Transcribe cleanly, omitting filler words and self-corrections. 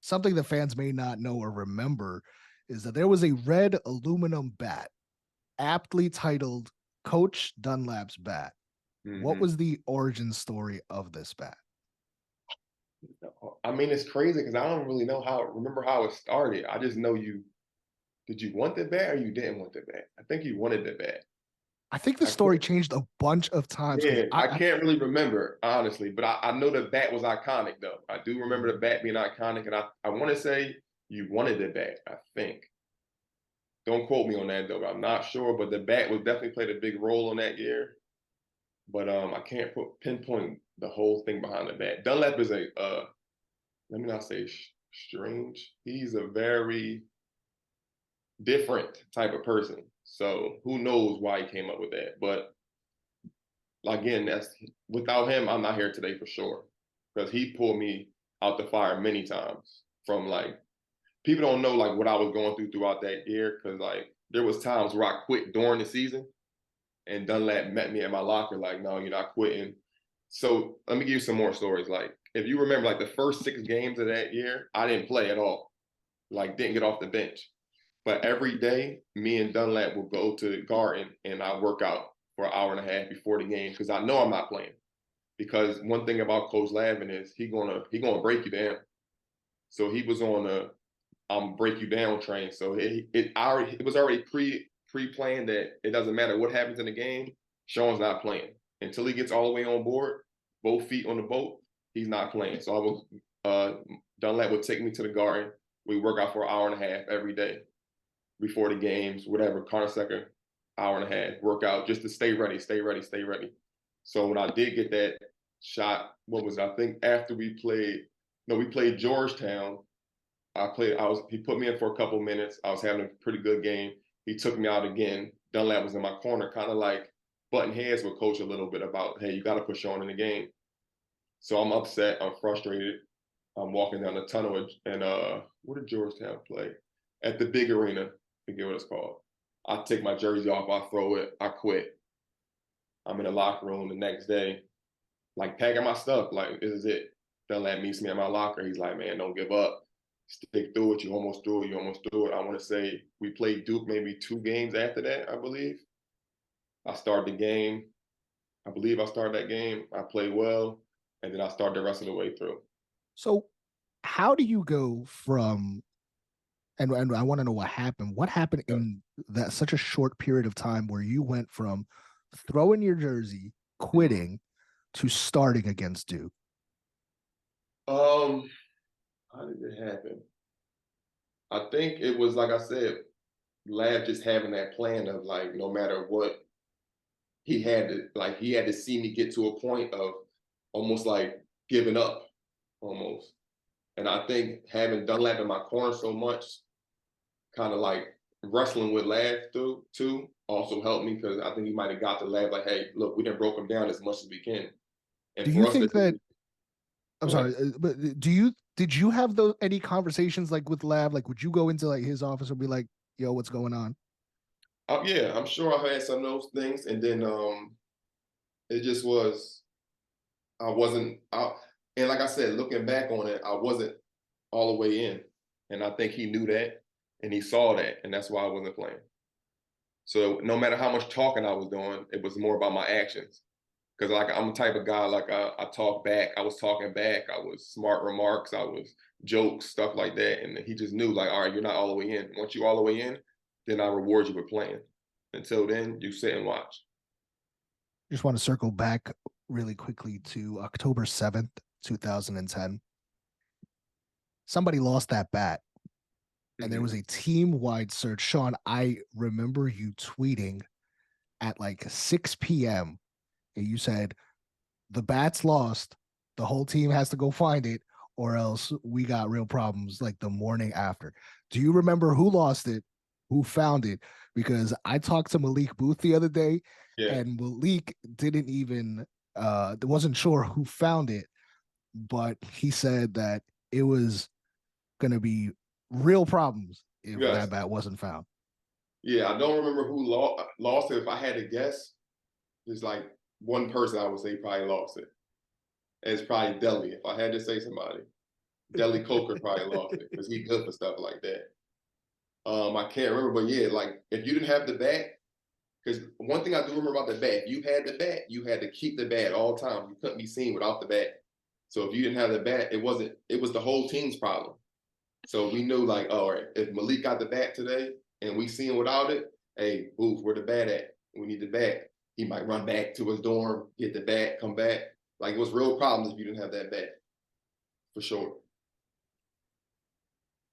something the fans may not know or remember is that there was a red aluminum bat aptly titled Coach Dunlap's bat. What Hmm. was the origin story of this bat? I mean, it's crazy because I don't really know remember how it started. I just know did you want the bat or you didn't want the bat? I think you wanted the bat. I think the I story can't, changed a bunch of times because yeah, I can't really remember, honestly, but I know the bat was iconic, though. I do remember the bat being iconic, and I want to say you wanted the bat, I think. Don't quote me on that, though. I'm not sure, but the bat was definitely played a big role on that year. But I can't pinpoint the whole thing behind the bat. Dunlap is let me not say strange. He's a very different type of person. So who knows why he came up with that? But again, that's without him, I'm not here today for sure because he pulled me out the fire many times from like people don't know like what I was going through throughout that year because like there was times where I quit during the season and Dunlap met me at my locker like, no, you're not quitting. So let me give you some more stories. Like if you remember like the first 6 games of that year, I didn't play at all. Like didn't get off the bench. But every day, me and Dunlap will go to the garden and I work out for an hour and a half before the game because I know I'm not playing. Because one thing about Coach Lavin is he gonna break you down. So he was on a break you down train. So it was already pre planned that it doesn't matter what happens in the game. Sean's not playing until he gets all the way on board, both feet on the boat. He's not playing. So I was Dunlap would take me to the garden. We work out for an hour and a half every day before the games, whatever, second, hour and a half, workout just to stay ready, stay ready, stay ready. So when I did get that shot, what was it? I think after we played, no, we played Georgetown. He put me in for a couple minutes. I was having a pretty good game. He took me out again. Dunlap was in my corner, kind of like butting heads with coach a little bit about, hey, you got to push on in the game. So I'm upset. I'm frustrated. I'm walking down the tunnel and what did Georgetown play? At the big arena, I forget what it's called. I take my jersey off, I throw it, I quit. I'm in the locker room the next day, like packing my stuff, like this is it. Dunlap meets me at my locker. He's like, man, don't give up. Stick through it. You almost do it. You almost do it. I want to say we played Duke maybe 2 games after that, I believe. I started the game. I believe I started that game. I played well, and then I started the rest of the way through. So, how do you go from and I want to know what happened. What happened Yeah. in that such a short period of time where you went from throwing your jersey, Mhm. quitting, to starting against Duke? Um, how did it happen? I think it was like I said, Lab just having that plan of like no matter what he had to see me get to a point of almost like giving up almost. And I think having Dunlap in my corner so much, kind of like wrestling with Lab through too, also helped me because I think he might have got the Lab like, hey, look, we didn't broke him down as much as we can. Do And you for us to think that I'm go ahead. sorry, but do you did you have those any conversations like with Lab? Like, would you go into like his office and be like, "Yo, what's going on?" Yeah, I'm sure I've had some of those things. And then it just was I wasn't out. And like I said, looking back on it, I wasn't all the way in. And I think he knew that and he saw that. And that's why I wasn't playing. So no matter how much talking I was doing, it was more about my actions. Because like I'm the type of guy like I talk back. I was talking back. I was smart remarks. I was jokes, stuff like that. And he just knew like, all right, you're not all the way in. Once you all the way in, then I reward you with playing. Until then, you sit and watch. Just want to circle back really quickly to October 7th, 2010. Somebody lost that bat, and there Hmm. was a team wide search. Sean, I remember you tweeting at like 6 p.m. and you said, "The bat's lost. The whole team has to go find it, or else we got real problems like the morning after." Do you remember who lost it, who found it? Because I talked to Malik Booth the other day, Yeah. and Malik didn't even wasn't sure who found it, but he said that it was gonna be real problems if that Yes. bat wasn't found. Yeah. I don't remember who lost it. If I had to guess, there's like one person I would say probably lost it. It's probably Delhi. If I had to say somebody, Deli Coker probably lost it because he's good for stuff like that. I can't remember, but yeah, like if you didn't have the bat, because one thing I do remember about the bat, if you had the bat, you had to keep the bat all the time. You couldn't be seen without the bat. So if you didn't have the bat, it was the whole team's problem. So we knew like, oh, all right, if Malik got the bat today and we see him without it, hey, Booth, where the bat at? We need the bat. He might run back to his dorm, get the bat, come back. Like it was real problems if you didn't have that bat, for sure.